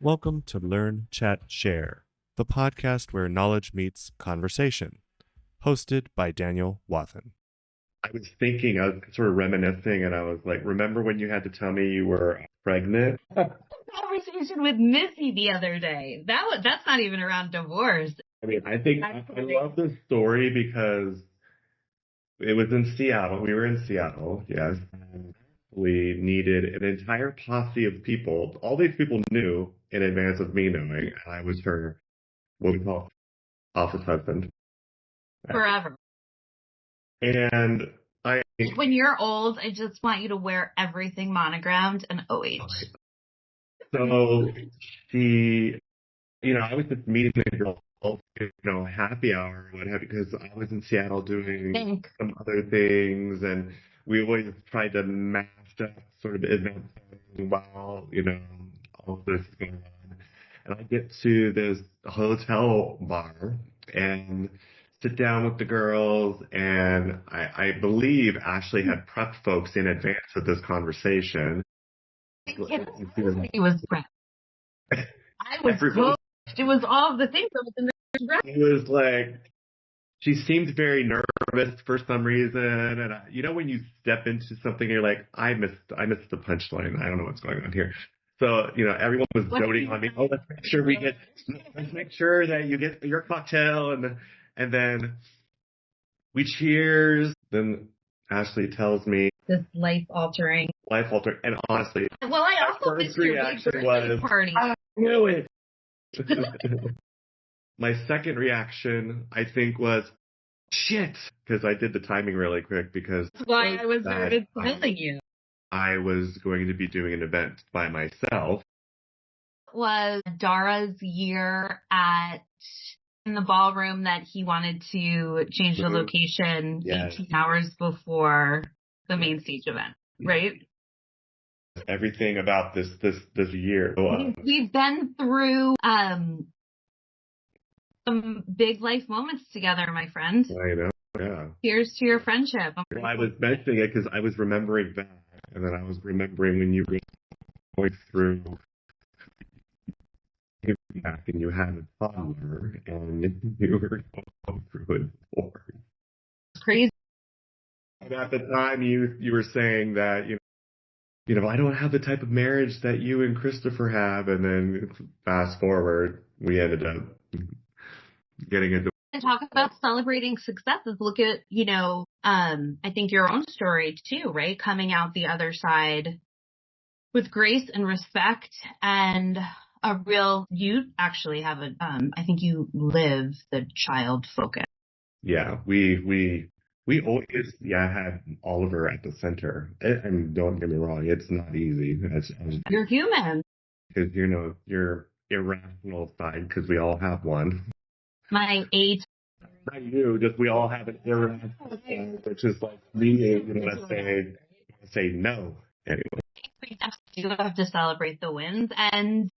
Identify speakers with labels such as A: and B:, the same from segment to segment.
A: Welcome to Learn, Chat, Share, the podcast where knowledge meets conversation. Hosted by Daniel Wathen. I was thinking, I was sort of reminiscing, and I was like, remember when you had to tell me you were pregnant?
B: Conversation with Missy the other day. That's not even around divorce.
A: I mean, I think I love this story because it was in Seattle. We were in Seattle, yes. We needed an entire posse of people. All these people knew in advance of me knowing. I was her, what we call office husband.
B: Forever.
A: And
B: when you're old, I just want you to wear everything monogrammed and OH.
A: So she, I was just meeting the girl, happy hour or what have you, because I was in Seattle doing some other things, and we always tried to mash up sort of events while, all of this is going on. And I get to this hotel bar and sit down with the girls, and I believe Ashleigh had prepped folks in advance of this conversation.
B: It was prepped. I was coached. It was all of the things that was in the
A: It was like, she seemed very nervous for some reason, and when you step into something, you're like, I missed the punchline. I don't know what's going on here. So, everyone was doting on me. Oh, let's make sure that you get your cocktail, and then we cheers. Then Ashleigh tells me
B: this life altering,
A: and honestly,
B: well, I also
A: my first reaction was,
B: party.
A: I knew it. My second reaction, I think, was shit, because I did the timing really quick because
B: that's why I was telling you.
A: I was going to be doing an event by myself.
B: It was Dara's year in the ballroom that he wanted to change the location 18 hours before the main stage event, right?
A: Everything about this year.
B: We've been through some big life moments together, my friend.
A: I know, yeah.
B: Here's to your friendship.
A: Well, I was mentioning it because I was remembering that, and then I was remembering when you were going through back and you had a toddler and you were going through a divorce.
B: It's crazy.
A: And at the time you were saying that, I don't have the type of marriage that you and Christopher have, and then fast forward, we ended up getting into.
B: And talk about celebrating successes. Look at, I think your own story too, right? Coming out the other side with grace and respect and you actually have I think you live the child focus.
A: Yeah, we always, had Oliver at the center. And don't get me wrong, it's not easy.
B: You're human.
A: Because, your irrational side, because we all have one.
B: My age.
A: Not you, just we all have an irrational side, which is like me, say no. Anyway.
B: We do have to celebrate the wins and,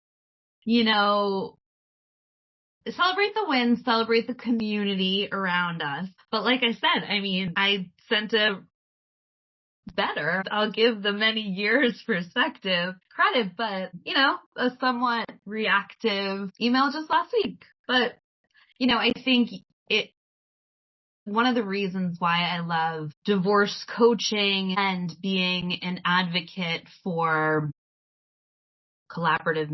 B: celebrate the wins, celebrate the community around us. But like I said, I sent I'll give the many years perspective credit, but, a somewhat reactive email just last week. But, I think one of the reasons why I love divorce coaching and being an advocate for collaborative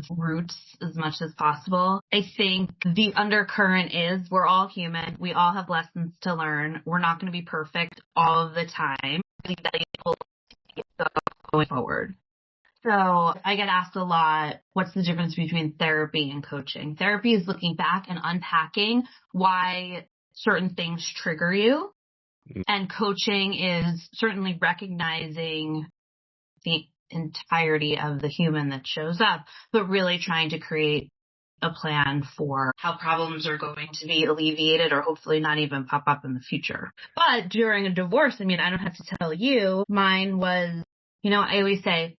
B: roots as much as possible. I think the undercurrent is we're all human. We all have lessons to learn. We're not going to be perfect all of the time. Going forward. So I get asked a lot, what's the difference between therapy and coaching? Therapy is looking back and unpacking why certain things trigger you. And coaching is certainly recognizing the entirety of the human that shows up, but really trying to create a plan for how problems are going to be alleviated or hopefully not even pop up in the future. But during a divorce, I don't have to tell you, mine was, I always say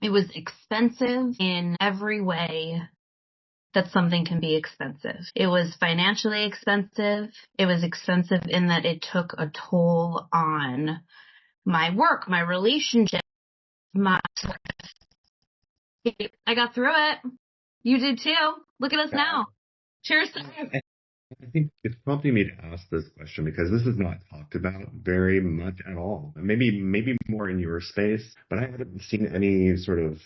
B: it was expensive in every way that something can be expensive. It was financially expensive. It was expensive in that it took a toll on my work, my relationship, my I got through it. You did too. Look at us now. Cheers to us.
A: I think it's prompting me to ask this question because this is not talked about very much at all. Maybe more in your space, but I haven't seen any sort of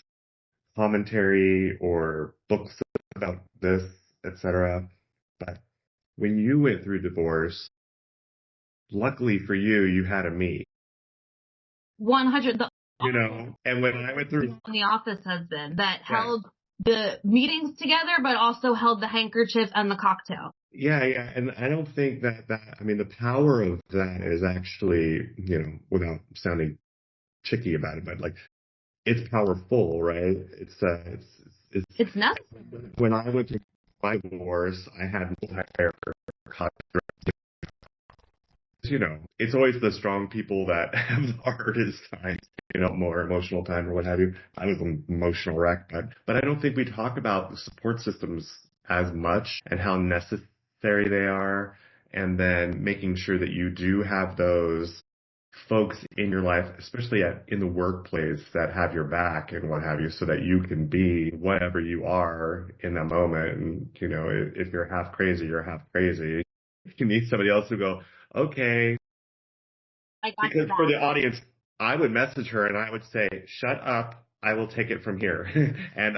A: commentary or books about this, etc. But when you went through divorce, luckily for you, you had a me.
B: 100.
A: And when I went through
B: The office husband that
A: yeah,
B: held the meetings together, but also held the handkerchief and the cocktail.
A: yeah, and I don't think I mean, the power of that is actually, without sounding chicky about it, but like it's powerful, right?
B: It's nuts.
A: When I went through my divorce, I had hair cut. It's always the strong people that have the hardest time, more emotional time or what have you. I was an emotional wreck, but I don't think we talk about the support systems as much and how necessary they are. And then making sure that you do have those folks in your life, especially in the workplace, that have your back and what have you, so that you can be whatever you are in that moment. And, if you're half crazy, you're half crazy. You need somebody else to go, okay. Because for the audience, I would message her and I would say, shut up. I will take it from here. And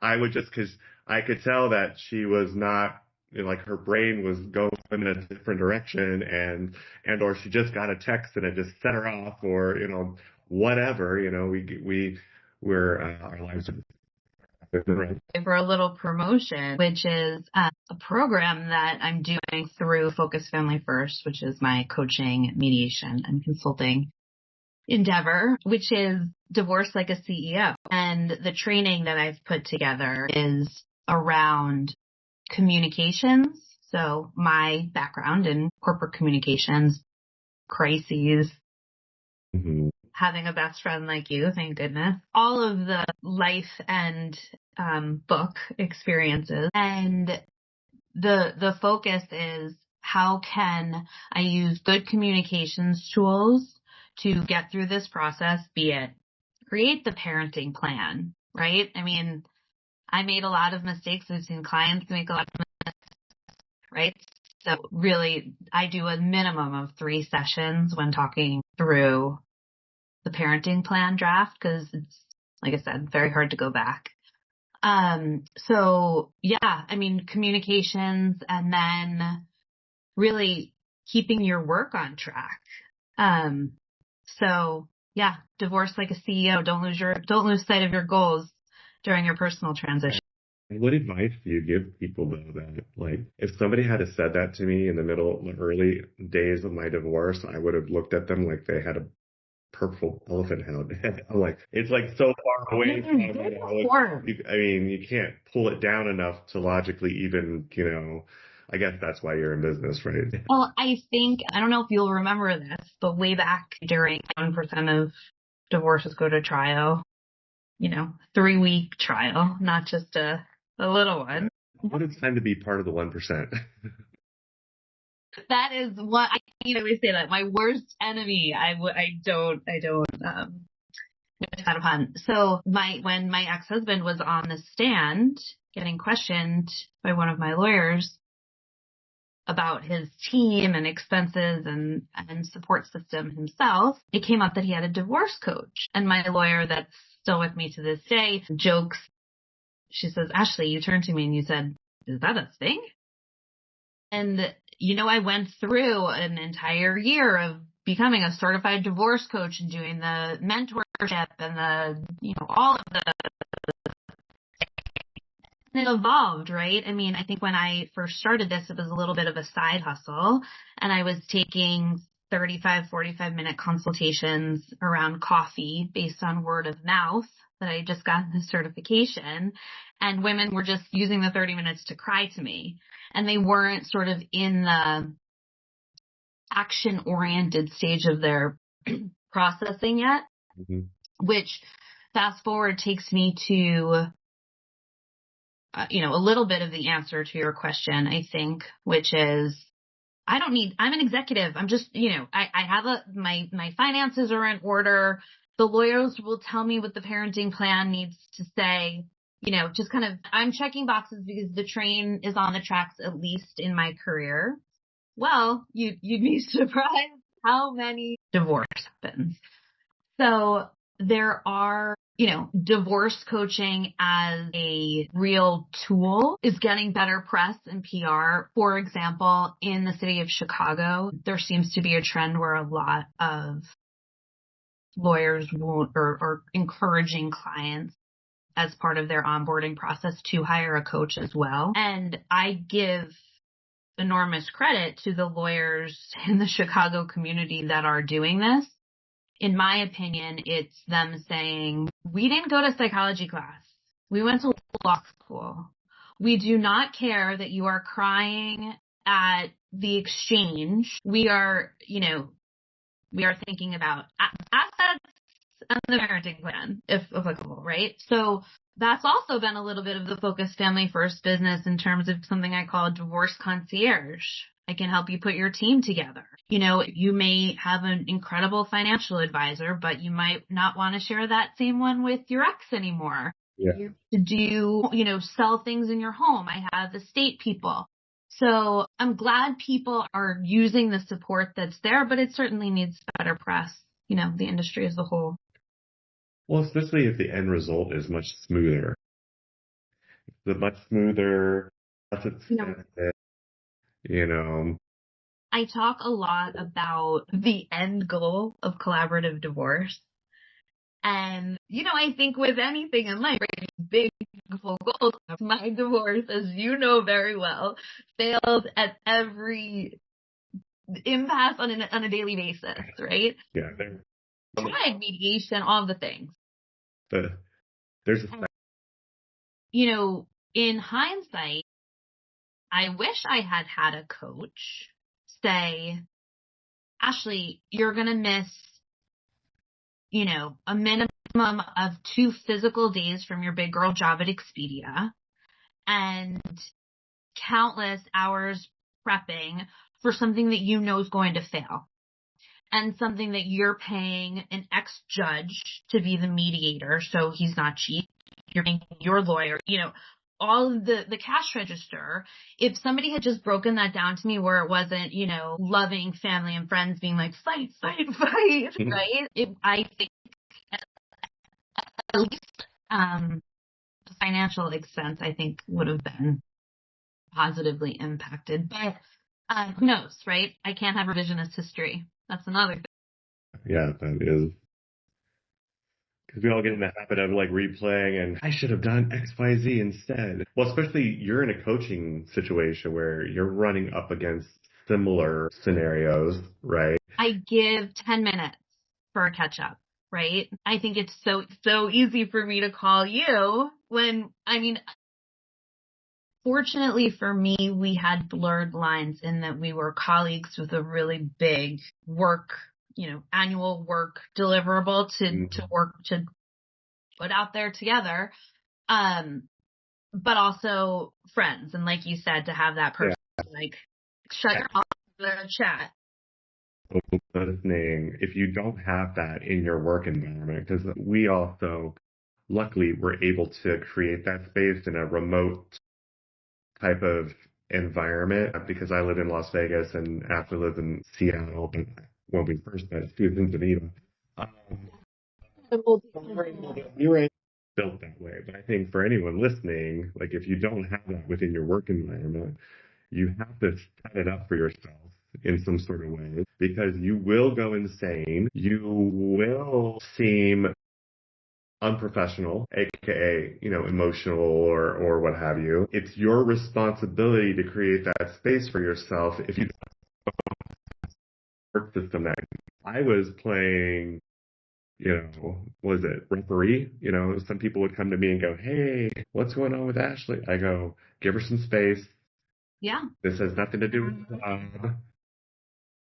A: I would just, cause I could tell that she was not, like her brain was going in a different direction or she just got a text and it just set her off or, whatever, we're, our lives are
B: for a little promotion, which is a program that I'm doing through Focus Family First, which is my coaching, mediation, and consulting endeavor, which is Divorce Like a CEO. And the training that I've put together is around communications. So my background in corporate communications, crises, having a best friend like you, thank goodness, all of the life and book experiences. And the focus is how can I use good communications tools to get through this process, be it create the parenting plan, right? I mean, I made a lot of mistakes. I've seen clients make a lot of mistakes, right? So really, I do a minimum of 3 sessions when talking through the parenting plan draft because it's, like I said, very hard to go back. So yeah, I mean, communications and then really keeping your work on track. So yeah, divorce like a CEO. Don't lose sight of your goals during your personal transition.
A: What advice do you give people though that, like, if somebody had said that to me in the early days of my divorce, I would have looked at them like they had a purple elephant head. I'm like, it's like so far away from I mean, you can't pull it down enough to logically even, I guess that's why you're in business, right?
B: Well, I think, I don't know if you'll remember this, but way back during 1% of divorces go to trial, 3-week trial, not just a little one.
A: What a time to be part of the 1%.
B: That is what I always say that my worst enemy. I don't kind of fun. So when my ex-husband was on the stand getting questioned by one of my lawyers about his team and expenses and support system himself, it came up that he had a divorce coach. And my lawyer that's still with me to this day jokes. She says, Ashleigh, you turned to me and you said, is that a thing? And, I went through an entire year of becoming a certified divorce coach and doing the mentorship and all of the, and it evolved, right? I mean, I think when I first started this, it was a little bit of a side hustle and I was taking 45-minute consultations around coffee based on word of mouth that I just got the certification, and women were just using the 30 minutes to cry to me, and they weren't sort of in the action-oriented stage of their processing yet, which fast forward takes me to, a little bit of the answer to your question, I think, which is, I'm an executive. I'm just, I have my finances are in order. The lawyers will tell me what the parenting plan needs to say, just kind of, I'm checking boxes because the train is on the tracks, at least in my career. Well, you'd be surprised how many divorce happens. So there are, divorce coaching as a real tool is getting better press and PR. For example, in the city of Chicago, there seems to be a trend where a lot of lawyers won't or encouraging clients as part of their onboarding process to hire a coach as well. And I give enormous credit to the lawyers in the Chicago community that are doing this. In my opinion, it's them saying, we didn't go to psychology class. We went to law school. We do not care that you are crying at the exchange. We are, thinking about assets and the parenting plan, if applicable, right? So that's also been a little bit of the focused family first business in terms of something I call divorce concierge. I can help you put your team together. You may have an incredible financial advisor, but you might not want to share that same one with your ex anymore.
A: Yeah.
B: To do, sell things in your home. I have estate people. So I'm glad people are using the support that's there, but it certainly needs better press, the industry as a whole.
A: Well, especially if the end result is much smoother. The much smoother, less expensive,
B: I talk a lot about the end goal of collaborative divorce. And, I think with anything in life, right, big goals, my divorce, as you know very well, fails at every impasse on a daily basis, right?
A: Yeah.
B: Tried mediation, all the things.
A: There's
B: in hindsight, I wish I had had a coach say, Ashleigh, you're going to miss, a minimum of 2 physical days from your big girl job at Expedia and countless hours prepping for something that is going to fail and something that you're paying an ex-judge to be the mediator. So he's not cheap. You're paying your lawyer, all of the cash register. If somebody had just broken that down to me where it wasn't, loving family and friends being like, fight, right? I think at least the financial expense, I think, would have been positively impacted. But who knows, right? I can't have revisionist history. That's another thing.
A: Yeah, that is. Because we all get in the habit of replaying and I should have done X, Y, Z instead. Well, especially you're in a coaching situation where you're running up against similar scenarios, right?
B: I give 10 minutes for a catch up, right? I think it's so easy for me to call you fortunately for me, we had blurred lines in that we were colleagues with a really big work, annual work deliverable to work to put out there together. But also friends. And like you said, to have that person shut your mouth and chat.
A: Listening, if you don't have that in your work environment, because we also, luckily, were able to create that space in a remote type of environment because I live in Las Vegas and Ashley lives in Seattle, but when we first met, she was in Geneva. We were built that way. But I think for anyone listening, if you don't have that within your work environment, you have to set it up for yourself in some sort of way because you will go insane. You will seem unprofessional, aka, emotional or what have you. It's your responsibility to create that space for yourself. If you work system that I was playing, was it referee? Some people would come to me and go, hey, what's going on with Ashleigh? I go, give her some space.
B: Yeah.
A: This has nothing to do with the job.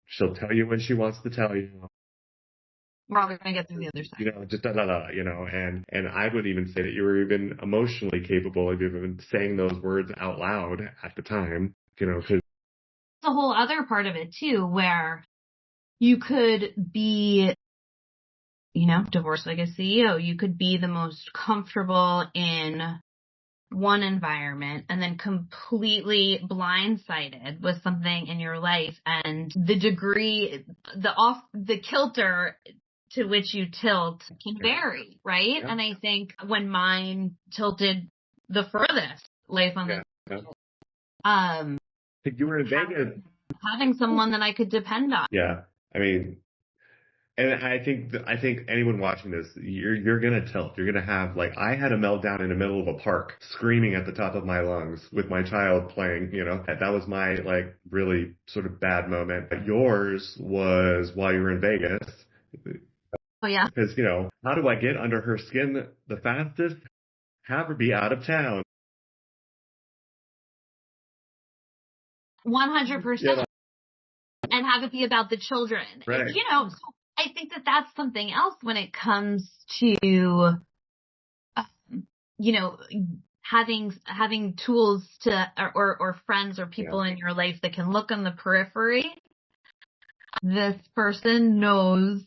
A: She'll tell you when she wants to tell you.
B: We're all going to get through the other side.
A: Just and I would even say that you were even emotionally capable of even saying those words out loud at the time, because
B: the whole other part of it too, where you could be divorce like a CEO. You could be the most comfortable in one environment and then completely blindsided with something in your life, and the degree, the kilter to which you tilt can vary, right? Yeah. And I think when mine tilted the furthest, life on the
A: you were in Vegas,
B: having someone that I could depend on.
A: Yeah, I mean, and I think anyone watching this, you're gonna tilt. You're gonna have, like, I had a meltdown in the middle of a park, screaming at the top of my lungs with my child playing. That was my, like, really sort of bad moment. But yours was while you were in Vegas.
B: Oh yeah.
A: Because how do I get under her skin the fastest? Have her be out of town.
B: 100%. And have it be about the children.
A: Right.
B: So I think that that's something else when it comes to, having tools to, or friends or people in your life that can look on the periphery. This person knows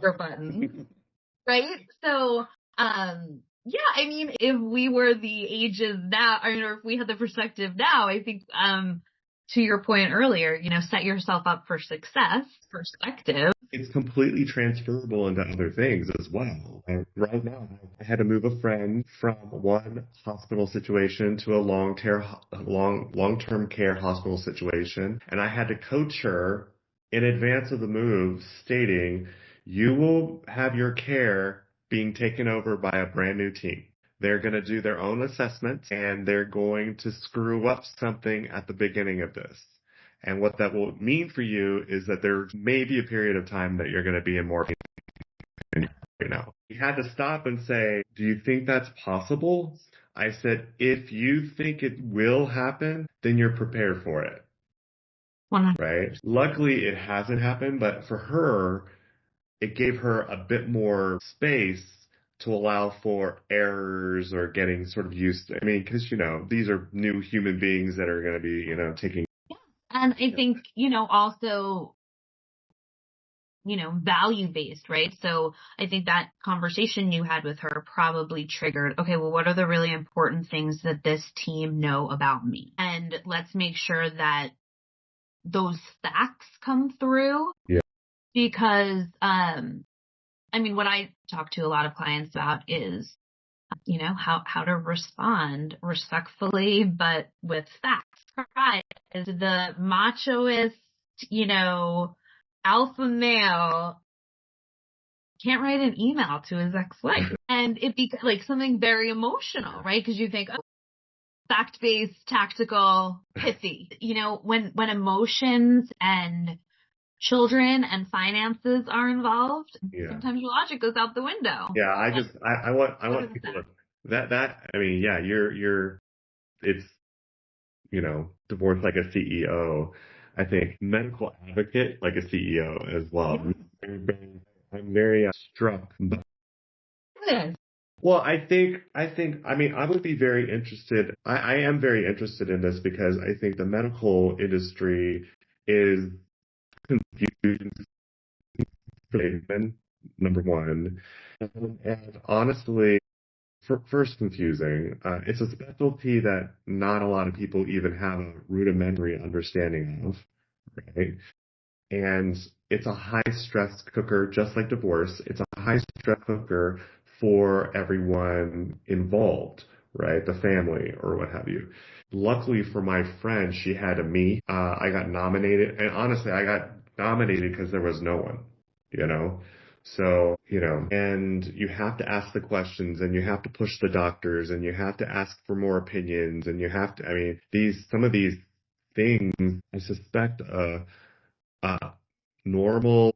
B: your buttons, right? So, I mean, if we were the ages now, or if we had the perspective now, I think, to your point earlier, set yourself up for success perspective.
A: It's completely transferable into other things as well. Right now, I had to move a friend from one hospital situation to a long-term care hospital situation, and I had to coach her in advance of the move, stating, you will have your care being taken over by a brand new team. They're going to do their own assessments, and they're going to screw up something at the beginning of this. And what that will mean for you is that there may be a period of time that you're going to be in more pain. We had to stop and say, do you think that's possible? I said, if you think it will happen, then you're prepared for it.
B: 100%.
A: Right? Luckily, it hasn't happened, but for her, it gave her a bit more space to allow for errors or getting sort of used to. I mean, because, these are new human beings that are going to be, taking.
B: Yeah. And I think, also, value-based, right? So I think that conversation you had with her probably triggered, okay, well, what are the really important things that this team know about me? And let's make sure that those facts come through.
A: Yeah.
B: Because, what I talk to a lot of clients about is, how to respond respectfully, but with facts. Right. Is the machoist, alpha male can't write an email to his ex-wife. And it be like something very emotional, right? Because you think, fact-based, tactical, pithy. When emotions and children and finances are involved, sometimes your logic goes out the window.
A: Yeah, I want people to, it's, divorce like a CEO. I think medical advocate like a CEO as well. I'm very struck. Well, I would be very interested. I am very interested in this because I think the medical industry is confused, number one. And honestly, first confusing. It's a specialty that not a lot of people even have a rudimentary understanding of, right? And it's a high stress cooker, just like divorce. It's a high stress cooker for everyone involved, right? The family or what have you. Luckily for my friend, she had me. I got nominated, and honestly, I got nominated because there was no one, So, and you have to ask the questions, and you have to push the doctors, and you have to ask for more opinions, and you have to, some of these things, I suspect, normal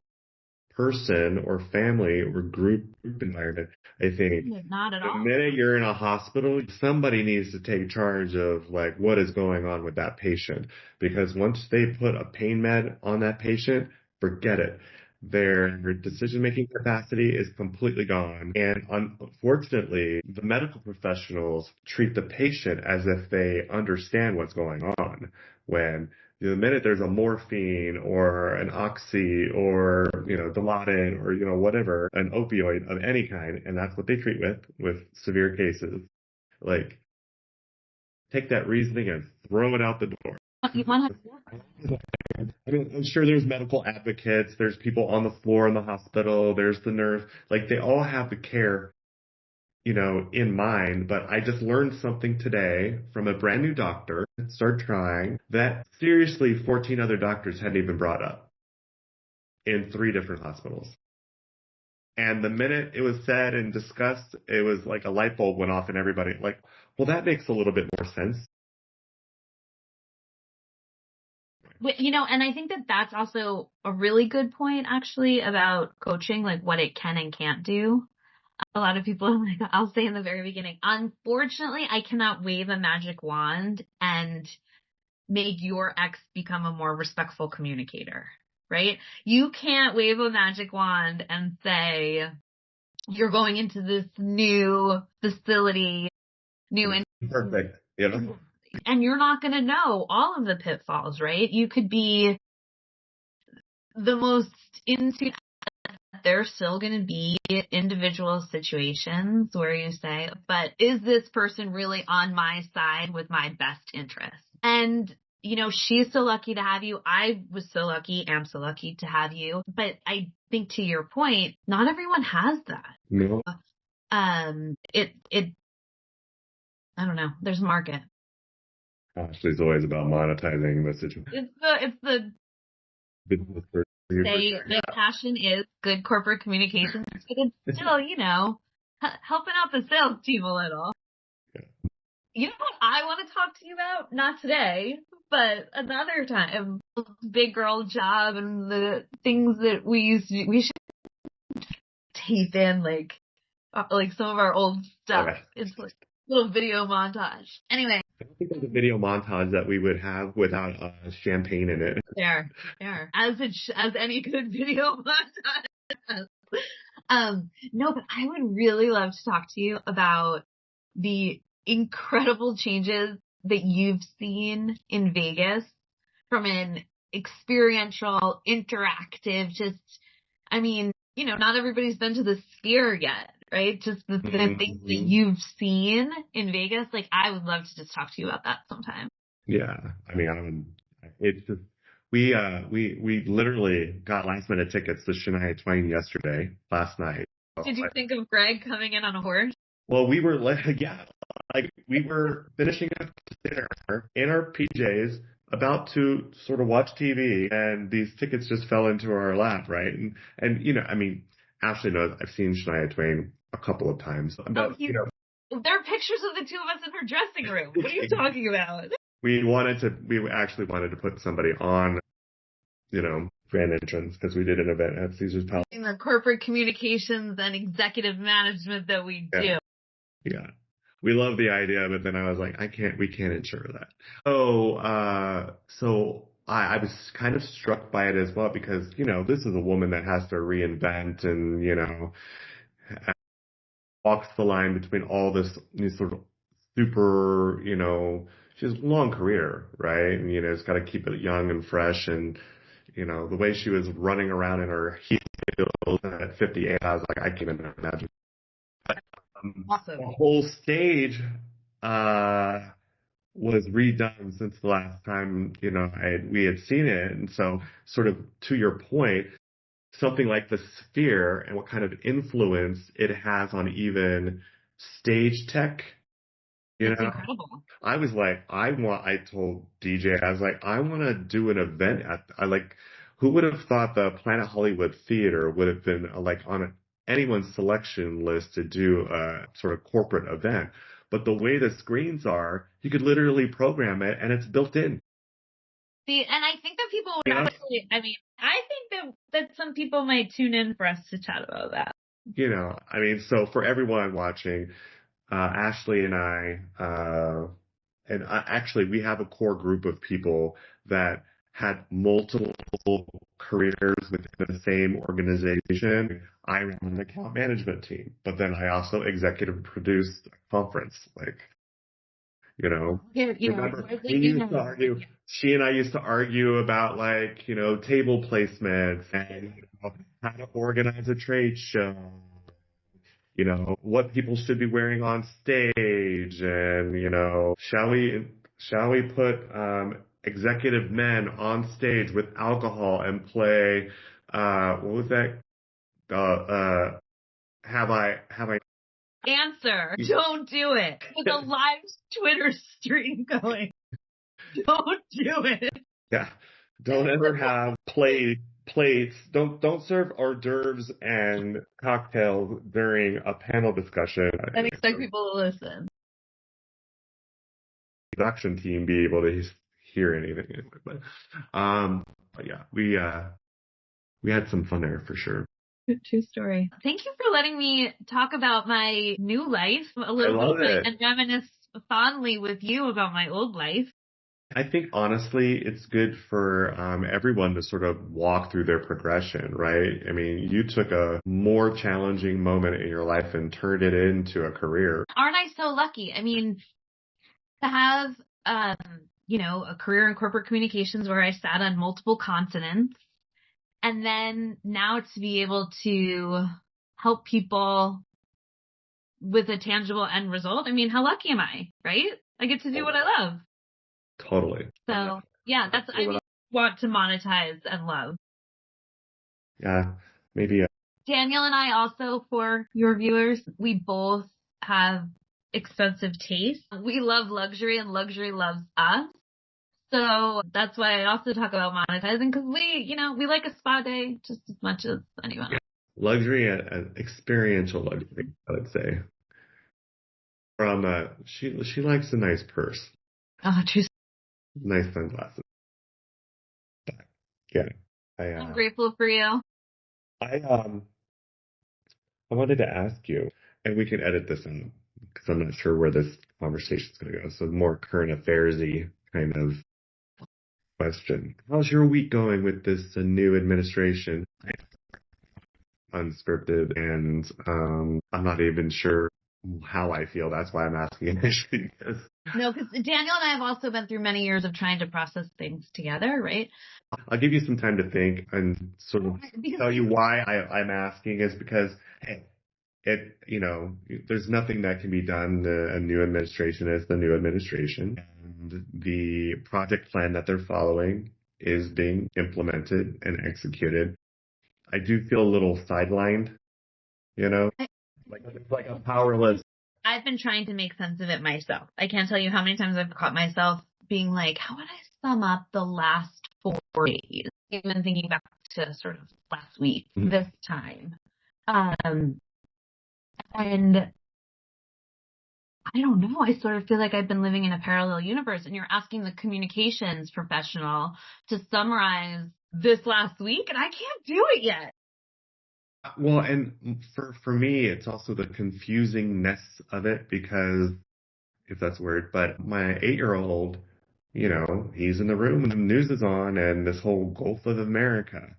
A: person or family or group environment, I think
B: not at all.
A: The minute you're in a hospital, somebody needs to take charge of, like, what is going on with that patient, because once they put a pain med on that patient, forget it. Their decision-making capacity is completely gone. And unfortunately, the medical professionals treat the patient as if they understand what's going on, when The minute there's a morphine or an oxy or, Dilaudid or, whatever, an opioid of any kind, and that's what they treat with severe cases, like, take that reasoning and throw it out the door.
B: You want
A: I mean, I'm sure there's medical advocates, there's people on the floor in the hospital, there's the nurse, like they all have the care, in mind, but I just learned something today from a brand new doctor, start trying, that seriously 14 other doctors hadn't even brought up in 3 different hospitals. And the minute it was said and discussed, it was like a light bulb went off and everybody like, well, that makes a little bit more sense.
B: And I think that that's also a really good point, actually, about coaching, like what it can and can't do. A lot of people, like I'll say in the very beginning, unfortunately, I cannot wave a magic wand and make your ex become a more respectful communicator, right? You can't wave a magic wand and say, you're going into this new facility,
A: Perfect.
B: And you're not going to know all of the pitfalls, right? You could be the most into. There's still going to be individual situations where you say, but is this person really on my side with my best interest? And, she's so lucky to have you. I was so lucky, am so lucky to have you. But I think to your point, not everyone has that.
A: No.
B: I don't know. There's a market.
A: Ashleigh's always about monetizing the situation.
B: It's the
A: business
B: say my passion is good corporate communications, but it's still, helping out the sales team a little.
A: Yeah.
B: You know what I want to talk to you about? Not today, but another time. Big girl job and the things that we should tape in, like some of our old stuff. Okay. It's like a little video montage. Anyway.
A: I don't think there's a video montage that we would have without champagne in it.
B: There. As any good video montage. No, but I would really love to talk to you about the incredible changes that you've seen in Vegas from an experiential, interactive, not everybody's been to the Sphere yet. Right? Just the things that you've seen in Vegas. Like, I would love to just talk to you about that sometime.
A: Yeah. I mean, it's just, we literally got last minute tickets to Shania Twain last night.
B: Did you think of Greg coming in on a horse?
A: Well, we were we were finishing up dinner in our PJs, about to sort of watch TV, and these tickets just fell into our lap, right? And Ashleigh knows I've seen Shania Twain a couple of times. But,
B: there are pictures of the two of us in her dressing room. What are you talking about? We
A: actually wanted to put somebody on, Grand Entrance, because we did an event at Caesar's Palace.
B: In the corporate communications and executive management that we do.
A: Yeah. We love the idea, but then I was like, we can't insure that. So I was kind of struck by it as well, because, this is a woman that has to reinvent and, walks the line between all these sort of super, she has a long career, right? And, it's got to keep it young and fresh. And, the way she was running around in her heels at 58, I was like, I can't even imagine.
B: Awesome.
A: The whole stage was redone since the last time, we had seen it. And so, sort of to your point, something like the Sphere and what kind of influence it has on even stage tech.
B: It's incredible.
A: I was like, I told DJ, I was like, I want to do an event who would have thought the Planet Hollywood Theater would have been on anyone's selection list to do a sort of corporate event. But the way the screens are, you could literally program it and it's built in.
B: See, and I think that people would actually, I think that some people might tune in for us to chat about that.
A: So for everyone watching, Ashleigh and I, actually we have a core group of people that had multiple careers within the same organization. I ran an account management team, but then I also executive produced a conference. You know, remember
B: where's
A: we
B: the
A: used to
B: humor?
A: argue. She and I used to argue about like table placements and how to organize a trade show. What people should be wearing on stage, and shall we put executive men on stage with alcohol and play what was that? Have I
B: Answer. Don't do it. With a live Twitter stream going. Don't do it.
A: Yeah. Don't ever have plates. Don't serve hors d'oeuvres and cocktails during a panel discussion.
B: And expect people to listen.
A: Production team be able to hear anything anyway. But yeah, we had some fun there for sure.
B: True story. Thank you for letting me talk about my new life a little
A: I love
B: bit
A: it.
B: and reminisce fondly with you about my old life.
A: I think honestly, it's good for everyone to sort of walk through their progression, right? I mean, you took a more challenging moment in your life and turned it into a career.
B: Aren't I so lucky? I mean, to have, a career in corporate communications where I sat on multiple continents, and then now to be able to help people with a tangible end result. I mean, how lucky am I, right? I get to do what I love.
A: Totally.
B: So yeah, want to monetize and love.
A: Yeah, maybe.
B: Daniel and I also, for your viewers, we both have expensive taste. We love luxury and luxury loves us. So that's why I also talk about monetizing, because we like a spa day just as much as anyone else.
A: Luxury and experiential luxury, I would say. She likes a nice purse.
B: Oh, true.
A: Nice sunglasses. Yeah.
B: I'm grateful for you.
A: I wanted to ask you, and we can edit this in because I'm not sure where this conversation is going to go. So more current affairs-y kind of question. How's your week going with this new administration? Unscripted, and I'm not even sure how I feel. That's why I'm asking initially.
B: No, because Daniel and I have also been through many years of trying to process things together, right?
A: I'll give you some time to think and sort of tell you why I'm asking is because, hey, there's nothing that can be done. A new administration is the new administration, and the project plan that they're following is being implemented and executed. I do feel a little sidelined, like it's like a powerless.
B: I've been trying to make sense of it myself. I can't tell you how many times I've caught myself being like, how would I sum up the last 4 days? Even thinking back to sort of last week, this time. And I don't know. I sort of feel like I've been living in a parallel universe, and you're asking the communications professional to summarize this last week, and I can't do it yet.
A: Well, and for me, it's also the confusingness of it because, if that's a word, but my 8-year-old, he's in the room when the news is on and this whole Gulf of America.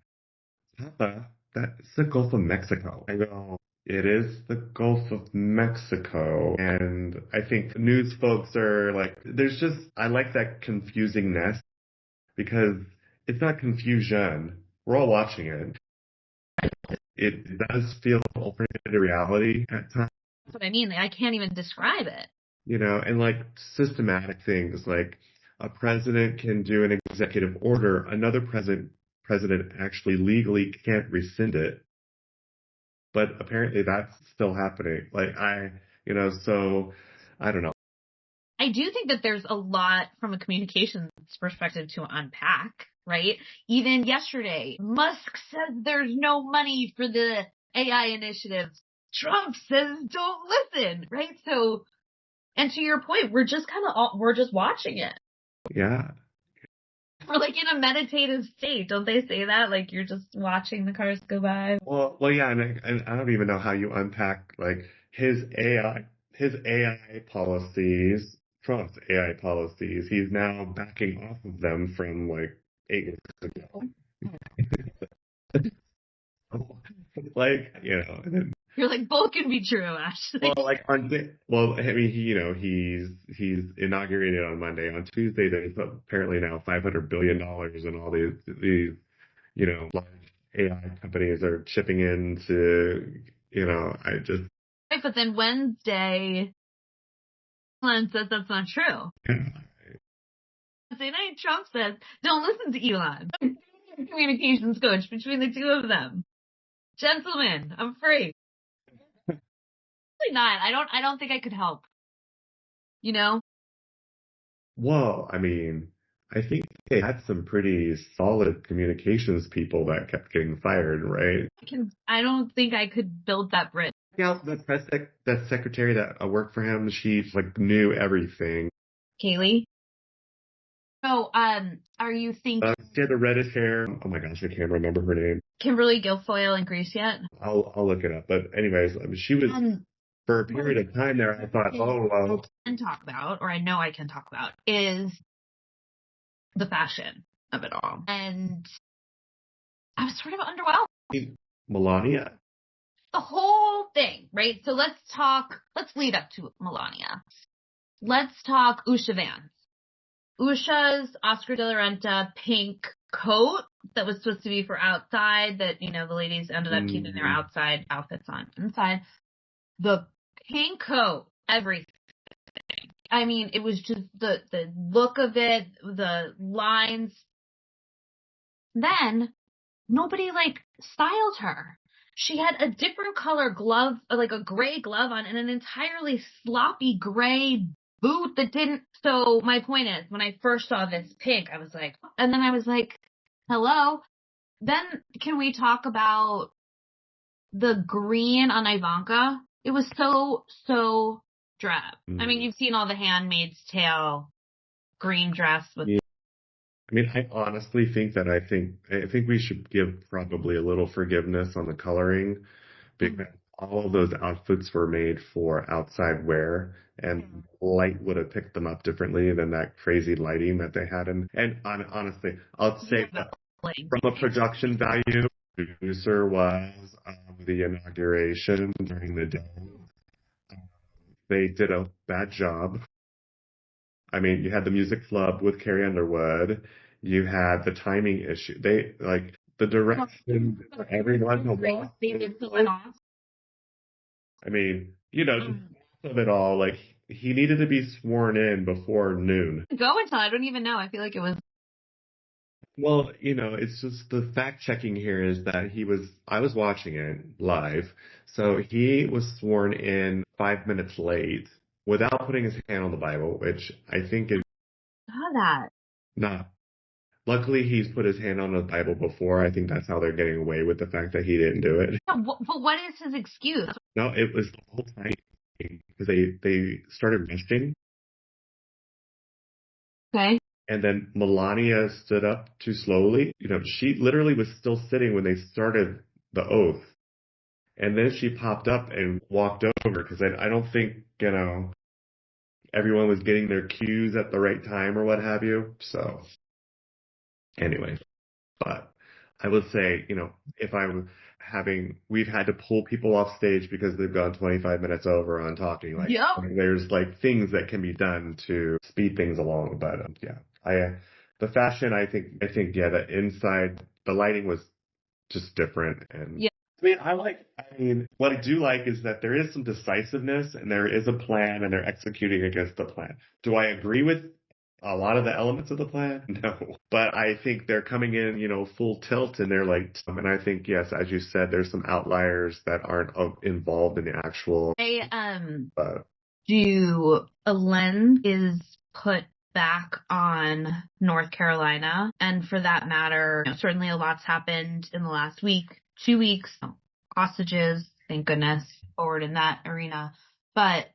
A: Papa, that's the Gulf of Mexico. I go, it is the Gulf of Mexico. And I think news folks are like, I like that confusingness because it's not confusion. We're all watching it. It does feel alternate to reality at times.
B: That's what I mean. I can't even describe it.
A: And like systematic things, like a president can do an executive order, another president actually legally can't rescind it. But apparently that's still happening. So I don't know.
B: I do think that there's a lot from a communications perspective to unpack, right? Even yesterday, Musk says there's no money for the AI initiatives. Trump says don't listen, right? So, and to your point, we're just watching it.
A: Yeah.
B: We're like in a meditative state. Don't they say that? Like you're just watching the cars go by.
A: Well, yeah. And I don't even know how you unpack like his AI policies, Trump's AI policies. He's now backing off of them from like 8 years ago. Like,
B: You're like, both can be true, Ashley.
A: Well, like I mean, he's inaugurated on Monday. On Tuesday, there's apparently now $500 billion in all these large AI companies are chipping in to, I just.
B: Right, but then Wednesday, Elon says that's not true. Wednesday night, Trump says, don't listen to Elon. Communications coach between the two of them. Gentlemen, I'm free. Really not. I don't think I could help.
A: Well, I mean, I think they had some pretty solid communications people that kept getting fired, right?
B: I don't think I could build that bridge.
A: Yeah, that secretary that worked for him, she like knew everything.
B: Kaylee? Oh, are you thinking
A: She had the reddish hair. Oh my gosh, I can't remember her name.
B: Kimberly Guilfoyle in Greece yet?
A: I'll look it up. But anyways, I mean, she was for a period of time there. I thought, oh well.
B: I can talk about, or I know I can talk about, is the fashion of it all, and I was sort of underwhelmed.
A: Melania.
B: The whole thing, right? So let's lead up to Melania. Let's talk Usha Vance. Usha's Oscar de la Renta pink coat that was supposed to be for outside that, the ladies ended up keeping their outside outfits on inside. The pink coat, everything. I mean, it was just the look of it, the lines. Then nobody styled her. She had a different color glove, like a gray glove on, and an entirely sloppy gray boot that didn't. So my point is, when I first saw this pink, I was like, and then I was like, hello. Then can we talk about the green on Ivanka? It was so drab. I mean, you've seen all the Handmaid's Tale green dress with.
A: Yeah. I mean, I honestly think I think we should give probably a little forgiveness on the coloring because all of those outfits were made for outside wear and light would have picked them up differently than that crazy lighting that they had. And honestly, I'll say that from a production value, the producer was the inauguration during the day. They did a bad job. I mean, you had the music flub with Carrie Underwood. You had the timing issue. They the direction for everyone to walk. I mean, just of it all, he needed to be sworn in before noon.
B: Go until I don't even know. I feel like it was.
A: Well, it's just the fact checking here is that I was watching it live. So he was sworn in 5 minutes late without putting his hand on the Bible, which I think is.
B: Saw that.
A: Not. Luckily, he's put his hand on the Bible before. I think that's how they're getting away with the fact that he didn't do it.
B: Yeah, but what is his excuse?
A: No, it was the whole time because they started rushing.
B: Okay.
A: And then Melania stood up too slowly. She literally was still sitting when they started the oath. And then she popped up and walked over because I don't think, everyone was getting their cues at the right time or what have you. So anyway, but I would say, if I'm we've had to pull people off stage because they've gone 25 minutes over on talking. There's things that can be done to speed things along. But yeah, the fashion, I think, the inside, the lighting was just different. And yeah. I mean, what I do like is that there is some decisiveness and there is a plan and they're executing against the plan. Do I agree with a lot of the elements of the plan? No. But I think they're coming in, full tilt and they're and I think, yes, as you said, there's some outliers that aren't involved in the actual.
B: A lens is put back on North Carolina. And for that matter, certainly a lot's happened in the last week, 2 weeks, hostages, thank goodness, forward in that arena. But,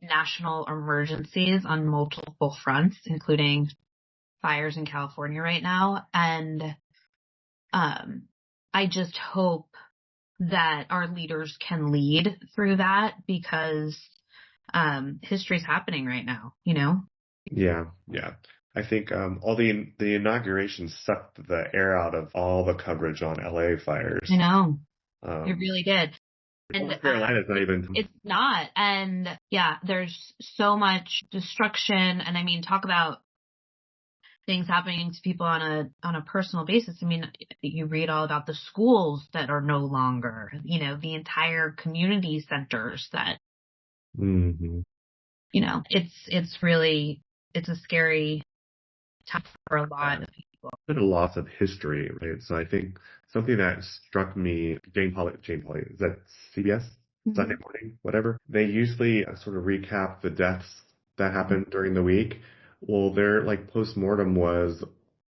B: national emergencies on multiple fronts, including fires in California right now. And I just hope that our leaders can lead through that because history's happening right now,
A: Yeah. I think all the inauguration sucked the air out of all the coverage on LA fires.
B: I know. It really did.
A: North Carolina's not even.
B: It's not. And yeah, there's so much destruction. And I mean, talk about things happening to people on a personal basis. I mean, you read all about the schools that are no longer, the entire community centers that,
A: Mm-hmm.
B: it's a scary time for a lot of people.
A: Been a loss of history, right? So I think something that struck me, Jane Polly, is that CBS? Sunday morning, whatever. They usually sort of recap the deaths that happened during the week. Well, their like post-mortem was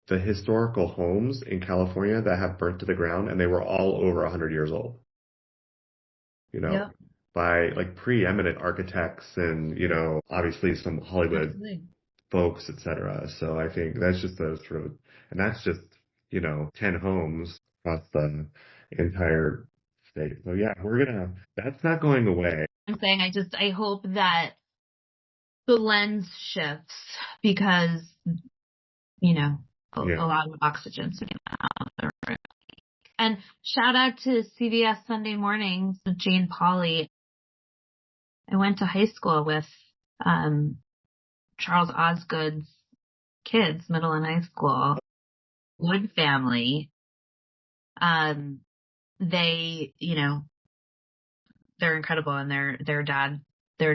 A: the historical homes in California that have burnt to the ground, and they were all over 100 years old.
B: Yep.
A: By like preeminent architects and, obviously some Hollywood
B: Absolutely.
A: folks, etc. So I think that's just a sort of, and that's just, 10 homes across the entire state. So yeah, that's not going away.
B: I'm saying I hope that the lens shifts because, a lot of oxygen's out there. And shout out to CBS Sunday Mornings with Jane Polly. I went to high school with Charles Osgood's kids, middle and high school. Wood family. They, they're incredible, and their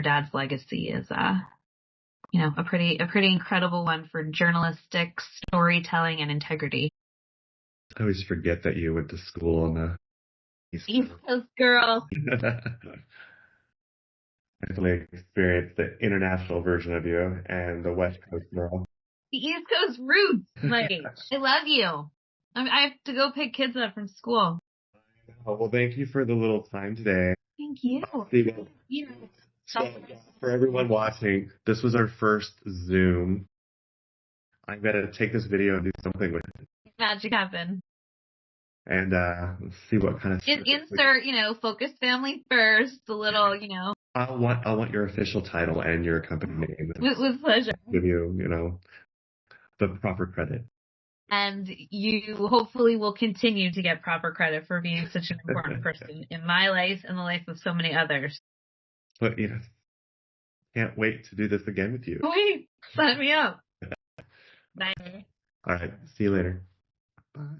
B: dad's legacy is a pretty incredible one for journalistic storytelling and integrity.
A: I always forget that you went to school on the
B: East Coast girl.
A: Definitely experienced the international version of you and the West Coast girl.
B: The East Coast roots, Mike. I love you. I have to go pick kids up from school.
A: Oh, well, thank you for the little time today.
B: Thank you.
A: So, for everyone watching, this was our first Zoom. I'm going to take this video and do something with it.
B: Magic happen.
A: And see what kind of...
B: Insert, focus family first, a little,
A: I want your official title and your company name.
B: With pleasure.
A: Give you, the proper credit.
B: And you hopefully will continue to get proper credit for being such an important person in my life and the life of so many others.
A: But, can't wait to do this again with you.
B: Wait, sign me up. Bye.
A: All right. See you later.